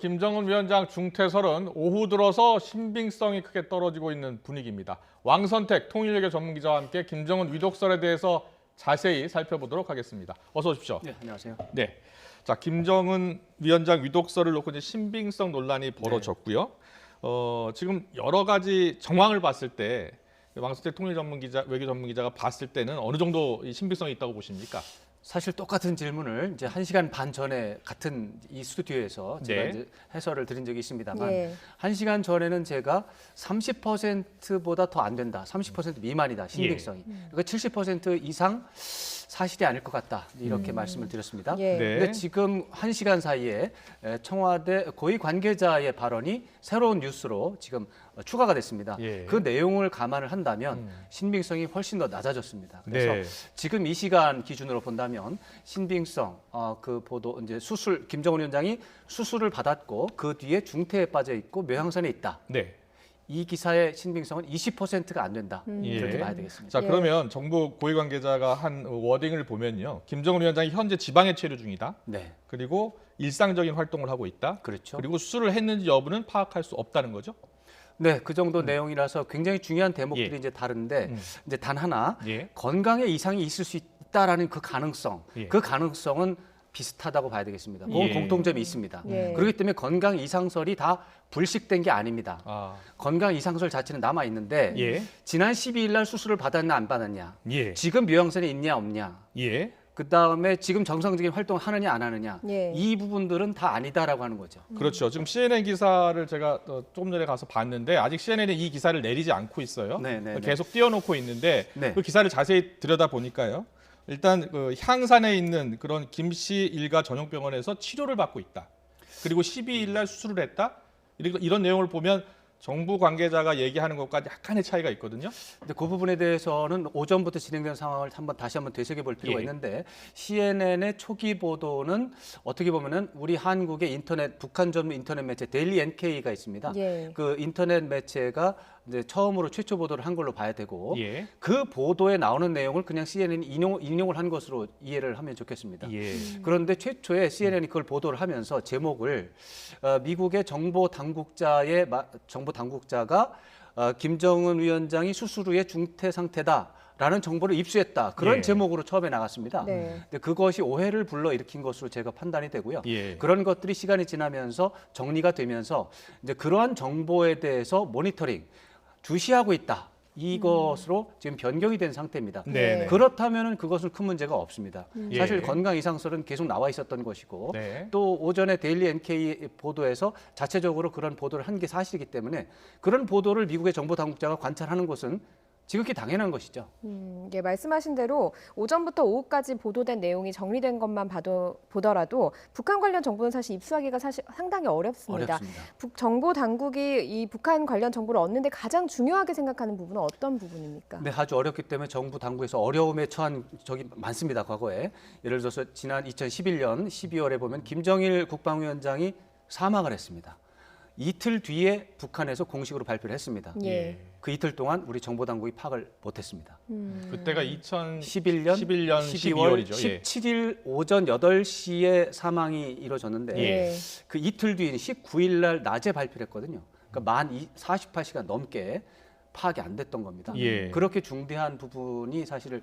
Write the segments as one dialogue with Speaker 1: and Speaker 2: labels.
Speaker 1: 김정은 위원장 중퇴설은 오후 들어서 신빙성이 크게 떨어지고 있는 분위기입니다. 왕선택 통일외교 전문기자와 함께 김정은 위독설에 대해서 자세히 살펴보도록 하겠습니다. 어서 오십시오.
Speaker 2: 네, 안녕하세요.
Speaker 1: 네, 자 김정은 위원장 위독설을 놓고 이제 신빙성 논란이 벌어졌고요. 지금 여러 가지 정황을 봤을 때 왕선택 통일 전문기자, 외교 전문기자가 봤을 때는 어느 정도 이 신빙성이 있다고 보십니까?
Speaker 2: 사실 똑같은 질문을 이제 1시간 반 전에 같은 이 스튜디오에서 제가
Speaker 1: 네.
Speaker 2: 이제 해설을 드린 적이 있습니다만
Speaker 3: 네.
Speaker 2: 1시간 전에는 제가 30%보다 더 안 된다. 30% 미만이다. 신빙성이. 그러니까 70% 이상 사실이 아닐 것 같다. 이렇게 말씀을 드렸습니다.
Speaker 3: 예.
Speaker 1: 네.
Speaker 2: 근데 지금 1시간 사이에 청와대 고위 관계자의 발언이 새로운 뉴스로 지금 추가가 됐습니다.
Speaker 1: 예.
Speaker 2: 그 내용을 감안을 한다면 신빙성이 훨씬 더 낮아졌습니다. 그래서
Speaker 1: 네.
Speaker 2: 지금 이 시간 기준으로 본다면 신빙성 그 보도 이제 수술 김정은 위원장이 수술을 받았고 그 뒤에 중태에 빠져 있고 묘향선에 있다.
Speaker 1: 네.
Speaker 2: 이 기사의 신빙성은 20%가 안 된다.
Speaker 1: 예.
Speaker 2: 이렇게 봐야 되겠습니다.
Speaker 1: 자
Speaker 3: 예.
Speaker 1: 그러면 정부 고위 관계자가 한 워딩을 보면요, 김정은 위원장이 현재 지방에 체류 중이다.
Speaker 2: 네,
Speaker 1: 그리고 일상적인 활동을 하고 있다.
Speaker 2: 그렇죠.
Speaker 1: 그리고 수술을 했는지 여부는 파악할 수 없다는 거죠.
Speaker 2: 네, 그 정도 내용이라서 굉장히 중요한 대목들이
Speaker 1: 예.
Speaker 2: 이제 다른데 이제 단 하나
Speaker 1: 예.
Speaker 2: 건강에 이상이 있을 수 있다라는 그 가능성,
Speaker 1: 예.
Speaker 2: 그 가능성은 비슷하다고 봐야 되겠습니다. 그건
Speaker 1: 예.
Speaker 2: 공통점이 있습니다.
Speaker 3: 예.
Speaker 2: 그렇기 때문에 건강 이상설이 다 불식된 게 아닙니다.
Speaker 1: 아,
Speaker 2: 건강 이상설 자체는 남아 있는데
Speaker 1: 예.
Speaker 2: 지난 12일 날 수술을 받았나 안 받았냐,
Speaker 1: 예.
Speaker 2: 지금 묘향선에 있냐 없냐,
Speaker 1: 예.
Speaker 2: 그 다음에 지금 정상적인 활동을 하느냐 안 하느냐,
Speaker 3: 예.
Speaker 2: 이 부분들은 다 아니다라고 하는 거죠.
Speaker 1: 그렇죠. 지금 CNN 기사를 제가 조금 전에 가서 봤는데 아직 CNN이 이 기사를 내리지 않고 있어요.
Speaker 2: 네, 네, 네.
Speaker 1: 계속 띄워놓고 있는데
Speaker 2: 네.
Speaker 1: 그 기사를 자세히 들여다 보니까요. 일단 그 향산에 있는 그런 김 씨 일가 전용병원에서 치료를 받고 있다. 그리고 12일 날 수술을 했다. 이런 내용을 보면 정부 관계자가 얘기하는 것과 약간의 차이가 있거든요.
Speaker 2: 근데 그 부분에 대해서는 오전부터 진행된 상황을 다시 한번 되새겨 볼 필요가
Speaker 1: 예.
Speaker 2: 있는데 CNN의 초기 보도는 어떻게 보면은 우리 한국의 인터넷 북한 전문 인터넷 매체 데일리 NK가 있습니다.
Speaker 3: 예.
Speaker 2: 그 인터넷 매체가 이제 처음으로 최초 보도를 한 걸로 봐야 되고
Speaker 1: 예.
Speaker 2: 그 보도에 나오는 내용을 그냥 CNN이 인용을 한 것으로 이해를 하면 좋겠습니다.
Speaker 1: 예.
Speaker 2: 그런데 최초에 CNN이 그걸 보도를 하면서 제목을 미국의 정보 당국자가 김정은 위원장이 수술 후에 중퇴 상태다라는 정보를 입수했다. 그런
Speaker 1: 예.
Speaker 2: 제목으로 처음에 나갔습니다.
Speaker 3: 네.
Speaker 2: 근데 그것이 오해를 불러일으킨 것으로 제가 판단이 되고요.
Speaker 1: 예.
Speaker 2: 그런 것들이 시간이 지나면서 정리가 되면서 이제 그러한 정보에 대해서 모니터링 주시하고 있다. 이것으로 지금 변경이 된 상태입니다.
Speaker 1: 네.
Speaker 2: 그렇다면 그것은 큰 문제가 없습니다.
Speaker 1: 예.
Speaker 2: 사실 건강 이상설은 계속 나와 있었던 것이고
Speaker 1: 네.
Speaker 2: 또 오전에 데일리 NK 보도에서 자체적으로 그런 보도를 한 게 사실이기 때문에 그런 보도를 미국의 정보 당국자가 관찰하는 것은 지극히 당연한 것이죠.
Speaker 3: 예, 말씀하신 대로 오전부터 오후까지 보도된 내용이 정리된 것만 보더라도 북한 관련 정보는 사실 입수하기가 사실 상당히 어렵습니다.
Speaker 2: 어렵습니다.
Speaker 3: 정보 당국이 이 북한 관련 정보를 얻는데 가장 중요하게 생각하는 부분은 어떤 부분입니까?
Speaker 2: 네, 아주 어렵기 때문에 정부 당국에서 어려움에 처한 적이 많습니다. 과거에 예를 들어서 지난 2011년 12월에 보면 김정일 국방위원장이 사망을 했습니다. 이틀 뒤에 북한에서 공식으로 발표를 했습니다.
Speaker 3: 예.
Speaker 2: 그 이틀 동안 우리 정보 당국이 파악을 못했습니다.
Speaker 1: 그때가 2011년
Speaker 2: 11년
Speaker 1: 12월이죠.
Speaker 2: 17일 오전 8시에 사망이 이루어졌는데
Speaker 3: 예.
Speaker 2: 그 이틀 뒤인 19일 날 낮에 발표를 했거든요. 그러니까 만 48시간 넘게 파악이 안 됐던 겁니다.
Speaker 1: 예.
Speaker 2: 그렇게 중대한 부분이 사실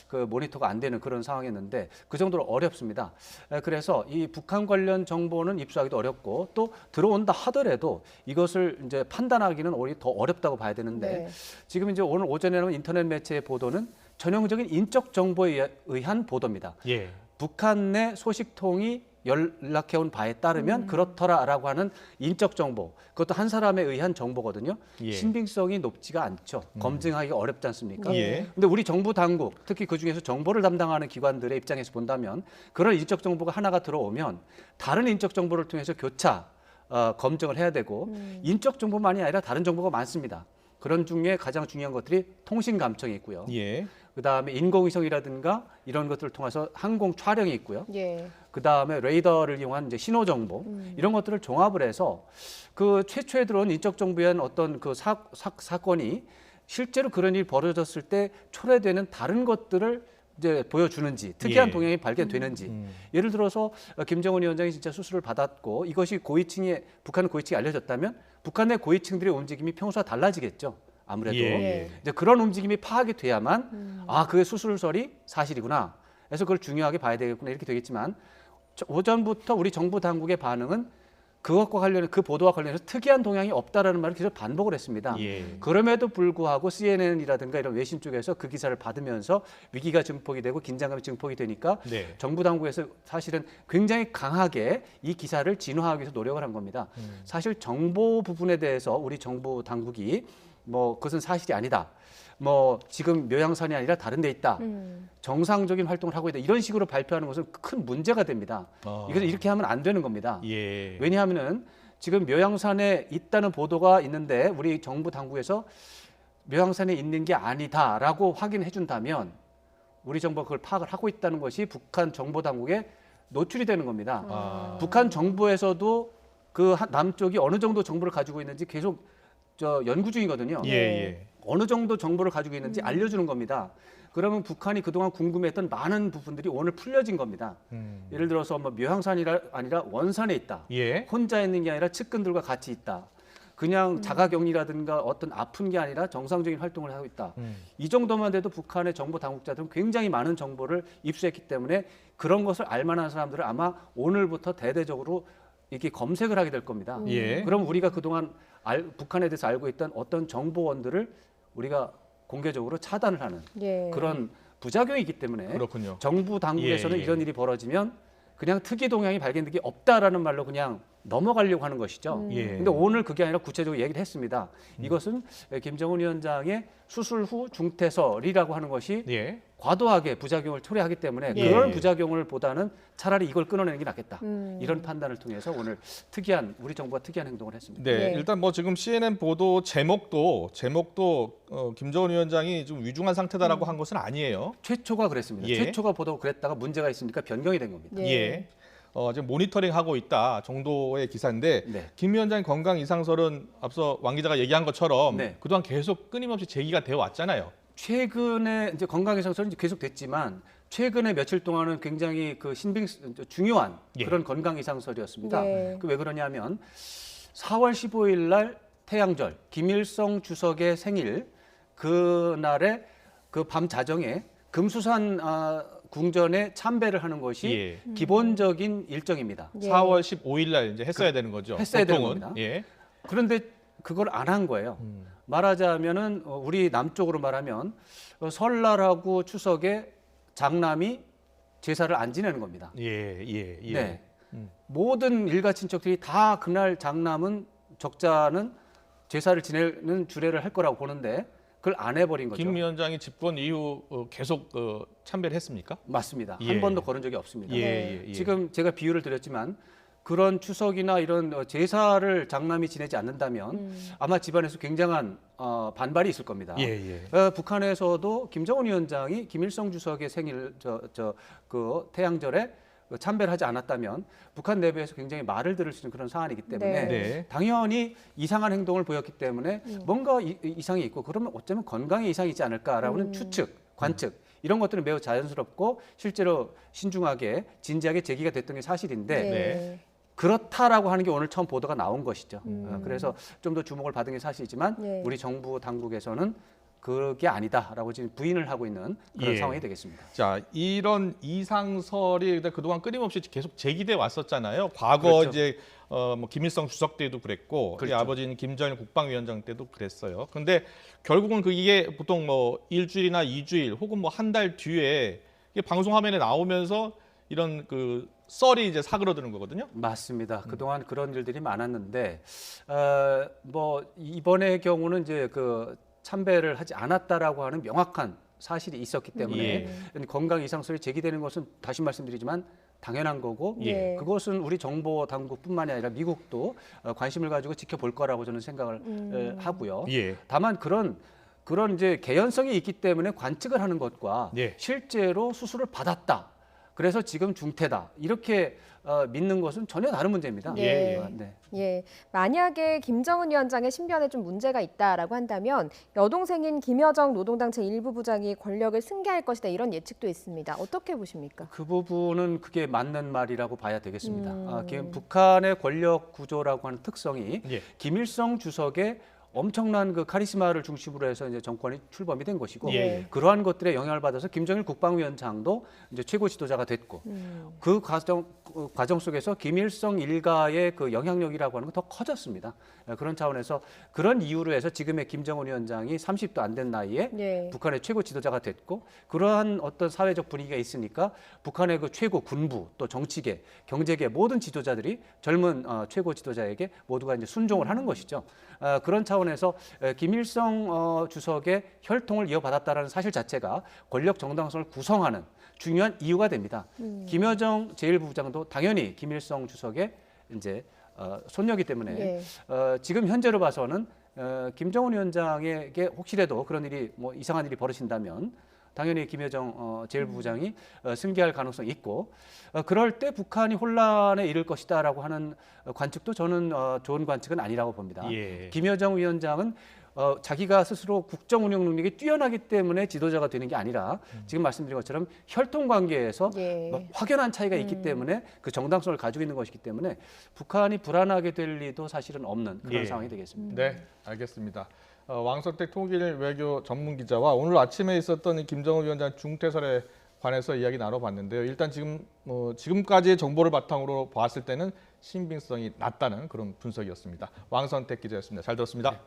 Speaker 2: 그 모니터가 안 되는 그런 상황이었는데 그 정도로 어렵습니다. 그래서 이 북한 관련 정보는 입수하기도 어렵고 또 들어온다 하더라도 이것을 이제 판단하기는 오히려 더 어렵다고 봐야 되는데
Speaker 3: 네.
Speaker 2: 지금 이제 오늘 오전에는 인터넷 매체의 보도는 전형적인 인적 정보에 의한 보도입니다.
Speaker 1: 예.
Speaker 2: 북한 내 소식통이 연락해온 바에 따르면 그렇더라라고 하는 인적 정보, 그것도 한 사람에 의한 정보거든요.
Speaker 1: 예.
Speaker 2: 신빙성이 높지가 않죠. 검증하기가 어렵지 않습니까?
Speaker 1: 예.
Speaker 2: 근데 우리 정부 당국, 특히 그 중에서 정보를 담당하는 기관들의 입장에서 본다면 그런 인적 정보가 하나가 들어오면 다른 인적 정보를 통해서 교차 검증을 해야 되고 인적 정보만이 아니라 다른 정보가 많습니다. 그런 중에 가장 중요한 것들이 통신 감청이 있고요.
Speaker 1: 예.
Speaker 2: 그다음에 인공위성이라든가 이런 것들을 통해서 항공 촬영이 있고요.
Speaker 3: 예.
Speaker 2: 그다음에 레이더를 이용한 이제 신호 정보 이런 것들을 종합을 해서 그 최초에 들어온 인적 정보에 대한 어떤 그 사건이 실제로 그런 일이 벌어졌을 때 초래되는 다른 것들을 이제 보여주는지 특이한
Speaker 1: 예.
Speaker 2: 동향이 발견되는지 예를 들어서 김정은 위원장이 진짜 수술을 받았고 이것이 고위층에 북한 고위층이 알려졌다면 북한 내 고위층들의 움직임이 평소와 달라지겠죠. 아무래도
Speaker 1: 예.
Speaker 2: 이제 그런 움직임이 파악이 돼야만 아 그게 수술설이 사실이구나. 그래서 그걸 중요하게 봐야 되겠구나 이렇게 되겠지만 오전부터 우리 정부 당국의 반응은 그것과 관련해 그 보도와 관련해서 특이한 동향이 없다라는 말을 계속 반복을 했습니다.
Speaker 1: 예.
Speaker 2: 그럼에도 불구하고 CNN이라든가 이런 외신 쪽에서 그 기사를 받으면서 위기가 증폭이 되고 긴장감이 증폭이 되니까
Speaker 1: 네.
Speaker 2: 정부 당국에서 사실은 굉장히 강하게 이 기사를 진화하기 위해서 노력을 한 겁니다. 사실 정보 부분에 대해서 우리 정부 당국이 뭐 그것은 사실이 아니다. 뭐 지금 묘양산이 아니라 다른 데 있다. 정상적인 활동을 하고 있다. 이런 식으로 발표하는 것은 큰 문제가 됩니다. 이것은 이렇게 하면 안 되는 겁니다.
Speaker 1: 예.
Speaker 2: 왜냐하면은 지금 묘양산에 있다는 보도가 있는데 우리 정부 당국에서 묘양산에 있는 게 아니다라고 확인해 준다면 우리 정부가 그걸 파악을 하고 있다는 것이 북한 정보 당국에 노출이 되는 겁니다. 북한 정부에서도 그 남쪽이 어느 정도 정보를 가지고 있는지 계속 연구 중이거든요.
Speaker 1: 예. 예.
Speaker 2: 어느 정도 정보를 가지고 있는지 알려주는 겁니다. 그러면 북한이 그동안 궁금했던 많은 부분들이 오늘 풀려진 겁니다. 예를 들어서 뭐 묘양산이 아니라 원산에 있다.
Speaker 1: 예.
Speaker 2: 혼자 있는 게 아니라 측근들과 같이 있다. 그냥 자가격리라든가 어떤 아픈 게 아니라 정상적인 활동을 하고 있다. 이 정도만 돼도 북한의 정보 당국자들은 굉장히 많은 정보를 입수했기 때문에 그런 것을 알만한 사람들은 아마 오늘부터 대대적으로 이렇게 검색을 하게 될 겁니다.
Speaker 1: 예.
Speaker 2: 그럼 우리가 그동안 북한에 대해서 알고 있던 어떤 정보원들을 우리가 공개적으로 차단을 하는
Speaker 3: 예.
Speaker 2: 그런 부작용이 있기 때문에
Speaker 1: 그렇군요.
Speaker 2: 정부 당국에서는
Speaker 1: 예, 예.
Speaker 2: 이런 일이 벌어지면 그냥 특이 동향이 발견된 게 없다라는 말로 그냥 넘어가려고 하는 것이죠.
Speaker 1: 예.
Speaker 2: 근데 오늘 그게 아니라 구체적으로 얘기를 했습니다. 이것은 김정은 위원장의 수술 후 중태설이라고 하는 것이
Speaker 1: 예.
Speaker 2: 과도하게 부작용을 초래하기 때문에
Speaker 1: 예.
Speaker 2: 그런 부작용을 보다는 차라리 이걸 끊어내는 게 낫겠다. 이런 판단을 통해서 오늘 우리 정부가 특이한 행동을 했습니다.
Speaker 1: 네,
Speaker 3: 네.
Speaker 1: 일단 뭐 지금 CNN 보도 제목도 김정은 위원장이 좀 위중한 상태다라고 한 것은 아니에요.
Speaker 2: 최초가 그랬습니다.
Speaker 1: 예.
Speaker 2: 최초가 보도 그랬다가 문제가 있으니까 변경이 된 겁니다.
Speaker 3: 예.
Speaker 1: 지금 모니터링 하고 있다 정도의 기사인데
Speaker 2: 네.
Speaker 1: 김 위원장 건강 이상설은 앞서 왕 기자가 얘기한 것처럼
Speaker 2: 네.
Speaker 1: 그동안 계속 끊임없이 제기가 되어 왔잖아요.
Speaker 2: 최근에 이제 건강 이상설은 계속 됐지만 최근에 며칠 동안은 굉장히 그 중요한
Speaker 1: 예.
Speaker 2: 그런 건강 이상설이었습니다.
Speaker 3: 네.
Speaker 2: 그 왜 그러냐면 4월 15일 날 태양절 김일성 주석의 생일 그날에 그 밤 자정에 금수산 궁전에 참배를 하는 것이
Speaker 1: 예.
Speaker 2: 기본적인 일정입니다.
Speaker 3: 예.
Speaker 1: 4월 15일 날 이제 했어야 되는 거죠.
Speaker 2: 했어야 되는
Speaker 1: 보통은.
Speaker 2: 겁니다.
Speaker 1: 예.
Speaker 2: 그런데 그걸 안 한 거예요. 말하자면은 우리 남쪽으로 말하면 설날하고 추석에 장남이 제사를 안 지내는 겁니다.
Speaker 1: 예. 예. 예.
Speaker 2: 네. 모든 일가 친척들이 다 그날 장남은 적자는 제사를 지내는 주례를 할 거라고 보는데 그걸 안 해버린 거죠.
Speaker 1: 김 위원장이 집권 이후 계속 참배를 했습니까?
Speaker 2: 맞습니다.
Speaker 1: 예.
Speaker 2: 한 번도 그런 적이 없습니다.
Speaker 1: 예.
Speaker 2: 지금 제가 비유를 드렸지만 그런 추석이나 이런 제사를 장남이 지내지 않는다면 아마 집안에서 굉장한 반발이 있을 겁니다.
Speaker 1: 예.
Speaker 2: 북한에서도 김정은 위원장이 김일성 주석의 생일 그 태양절에 참배를 하지 않았다면 북한 내부에서 굉장히 말을 들을 수 있는 그런 사안이기 때문에
Speaker 1: 네.
Speaker 2: 당연히 이상한 행동을 보였기 때문에 뭔가 이상이 있고 그러면 어쩌면 건강에 이상이 있지 않을까라고는 추측, 관측 이런 것들은 매우 자연스럽고 실제로 신중하게 진지하게 제기가 됐던 게 사실인데
Speaker 1: 네.
Speaker 2: 그렇다라고 하는 게 오늘 처음 보도가 나온 것이죠. 그래서 좀 더 주목을 받은 게 사실이지만
Speaker 3: 네.
Speaker 2: 우리 정부 당국에서는 그게 아니다라고 지금 부인을 하고 있는 그런
Speaker 1: 예.
Speaker 2: 상황이 되겠습니다.
Speaker 1: 자, 이런 이상설이 그동안 끊임없이 계속 제기돼 왔었잖아요. 과거
Speaker 2: 그렇죠.
Speaker 1: 이제 뭐 김일성 주석 때도 그랬고
Speaker 2: 그렇죠.
Speaker 1: 아버지는 김정일 국방위원장 때도 그랬어요. 근데 결국은 이게 보통 뭐 일주일이나 2주일 혹은 뭐 한 달 뒤에 이게 방송 화면에 나오면서 이런 그 썰이 이제 사그러드는 거거든요.
Speaker 2: 맞습니다. 그동안 그런 일들이 많았는데 뭐 이번의 경우는 이제 그 참배를 하지 않았다라고 하는 명확한 사실이 있었기 때문에 건강 이상설이 제기되는 것은 다시 말씀드리지만 당연한 거고
Speaker 3: 예.
Speaker 2: 그것은 우리 정보 당국뿐만이 아니라 미국도 관심을 가지고 지켜볼 거라고 저는 생각을 하고요.
Speaker 1: 예.
Speaker 2: 다만 그런 이제 개연성이 있기 때문에 관측을 하는 것과
Speaker 1: 예.
Speaker 2: 실제로 수술을 받았다. 그래서 지금 중태다 이렇게 믿는 것은 전혀 다른 문제입니다.
Speaker 3: 네.
Speaker 2: 네.
Speaker 3: 예, 만약에 김정은 위원장의 신변에 좀 문제가 있다라고 한다면 여동생인 김여정 노동당 제1부 부장이 권력을 승계할 것이다 이런 예측도 있습니다. 어떻게 보십니까?
Speaker 2: 그 부분은 그게 맞는 말이라고 봐야 되겠습니다. 북한의 권력 구조라고 하는 특성이
Speaker 1: 예.
Speaker 2: 김일성 주석의 엄청난 그 카리스마를 중심으로 해서 이제 정권이 출범이 된 것이고
Speaker 1: 예.
Speaker 2: 그러한 것들에 영향을 받아서 김정일 국방위원장도 이제 최고 지도자가 됐고 그 과정 속에서 김일성 일가의 그 영향력이라고 하는 건 더 커졌습니다. 그런 차원에서 그런 이유로 해서 지금의 김정은 위원장이 30도 안 된 나이에
Speaker 3: 네.
Speaker 2: 북한의 최고 지도자가 됐고 그러한 어떤 사회적 분위기가 있으니까 북한의 그 최고 군부 또 정치계, 경제계 모든 지도자들이 젊은 최고 지도자에게 모두가 이제 순종을 하는 것이죠. 그런 차원에서 김일성 주석의 혈통을 이어받았다라는 사실 자체가 권력 정당성을 구성하는 중요한 이유가 됩니다. 김여정 제1부부장도 당연히 김일성 주석의 이제 손녀이기 때문에
Speaker 3: 예.
Speaker 2: 지금 현재로 봐서는 김정은 위원장에게 혹시라도 그런 일이 뭐 이상한 일이 벌어진다면 당연히 김여정 제1부부장이 승계할 가능성이 있고 그럴 때 북한이 혼란에 이를 것이다라고 하는 관측도 저는 좋은 관측은 아니라고 봅니다.
Speaker 1: 예.
Speaker 2: 김여정 위원장은 자기가 스스로 국정 운영 능력이 뛰어나기 때문에 지도자가 되는 게 아니라 지금 말씀드린 것처럼 혈통 관계에서
Speaker 3: 예.
Speaker 2: 뭐 확연한 차이가 있기 때문에 그 정당성을 가지고 있는 것이기 때문에 북한이 불안하게 될 리도 사실은 없는 그런
Speaker 1: 예.
Speaker 2: 상황이 되겠습니다.
Speaker 1: 네, 알겠습니다. 왕선택 통일 외교 전문 기자와 오늘 아침에 있었던 이 김정은 위원장 중퇴설에 관해서 이야기 나눠봤는데요. 일단 지금까지의 정보를 바탕으로 봤을 때는 신빙성이 낮다는 그런 분석이었습니다. 왕선택 기자였습니다. 잘 들었습니다.